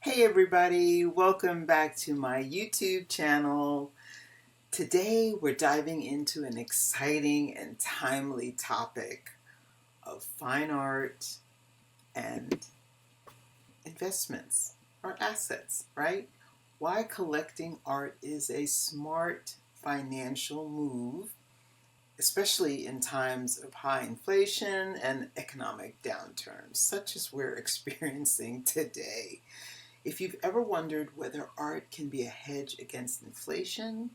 Hey everybody, welcome back to my YouTube channel. Today we're diving into an exciting and timely topic of fine art and investments or assets, right? Why collecting art is a smart financial move, especially in times of high inflation and economic downturns, such as we're experiencing today. If you've ever wondered whether art can be a hedge against inflation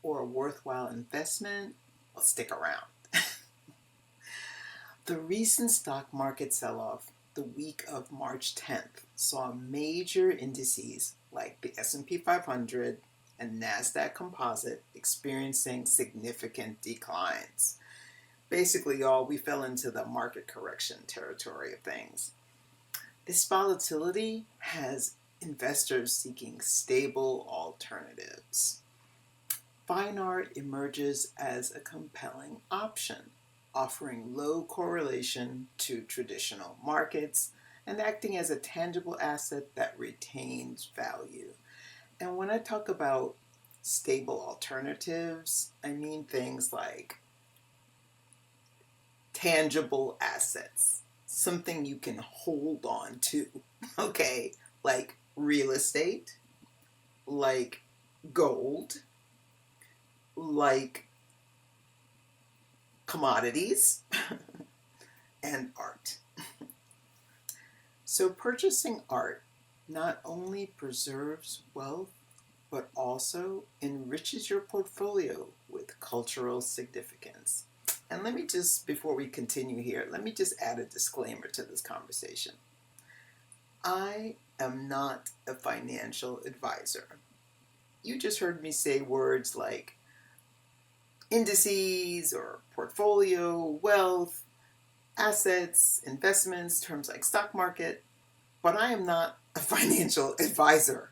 or a worthwhile investment, well, stick around. The recent stock market sell-off the week of March 10th saw major indices like the S&P 500 and NASDAQ Composite experiencing significant declines. Basically, y'all, we fell into the market correction territory of things. This volatility has investors seeking stable alternatives. Fine art emerges as a compelling option, offering low correlation to traditional markets and acting as a tangible asset that retains value. And when I talk about stable alternatives, I mean things like tangible assets, something you can hold on to, okay? Like real estate, like gold, like commodities, and art. So purchasing art not only preserves wealth, but also enriches your portfolio with cultural significance. And let me just, before we continue here, let me just add a disclaimer to this conversation. I am not a financial advisor. You just heard me say words like indices or portfolio, wealth, assets, investments, terms like stock market, but I am not a financial advisor.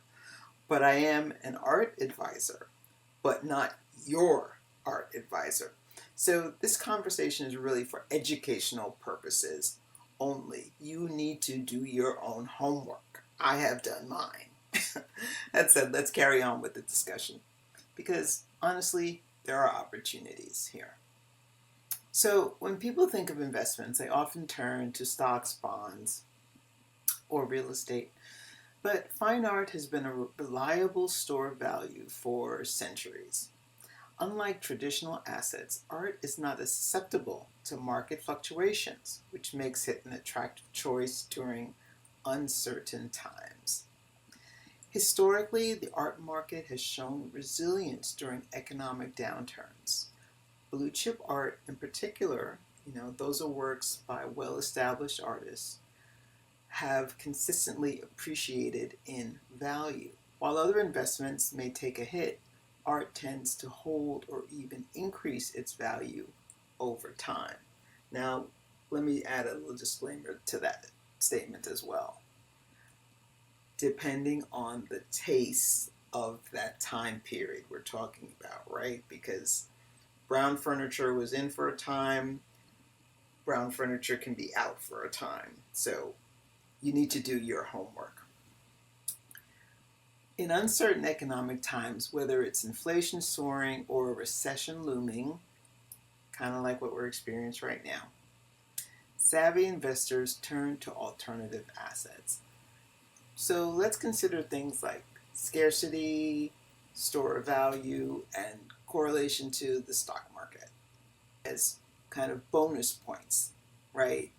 But I am an art advisor, but not your art advisor. So this conversation is really for educational purposes only. You need to do your own homework. I have done mine. That said, let's carry on with the discussion because honestly, there are opportunities here. So when people think of investments, they often turn to stocks, bonds, or real estate. But fine art has been a reliable store of value for centuries. Unlike traditional assets, art is not as susceptible to market fluctuations, which makes it an attractive choice during uncertain times. Historically, the art market has shown resilience during economic downturns. Blue chip art in particular, those are works by well-established artists, have consistently appreciated in value. While other investments may take a hit, art tends to hold or even increase its value over time. Now, let me add a little disclaimer to that statement as well. Depending on the taste of that time period we're talking about, right? Because brown furniture was in for a time, brown furniture can be out for a time. So you need to do your homework. In uncertain economic times, whether it's inflation soaring or a recession looming, kind of like what we're experiencing right now, savvy investors turn to alternative assets. So let's consider things like scarcity, store of value, and correlation to the stock market as kind of bonus points, right,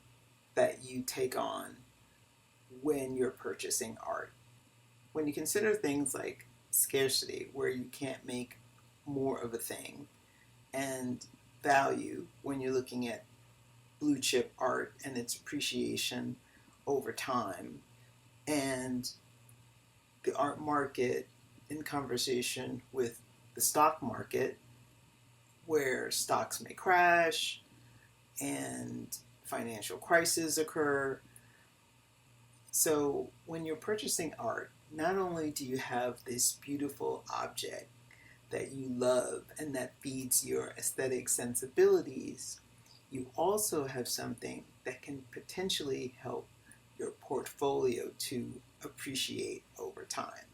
that you take on when you're purchasing art. When you consider things like scarcity, where you can't make more of a thing, and value, when you're looking at blue chip art and its appreciation over time, and the art market in conversation with the stock market, where stocks may crash and financial crises occur. So when you're purchasing art, not only do you have this beautiful object that you love and that feeds your aesthetic sensibilities, you also have something that can potentially help your portfolio to appreciate over time.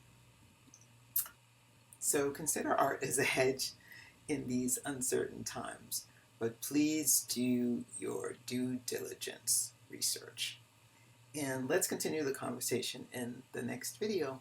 So consider art as a hedge in these uncertain times, but please do your due diligence research. And let's continue the conversation in the next video.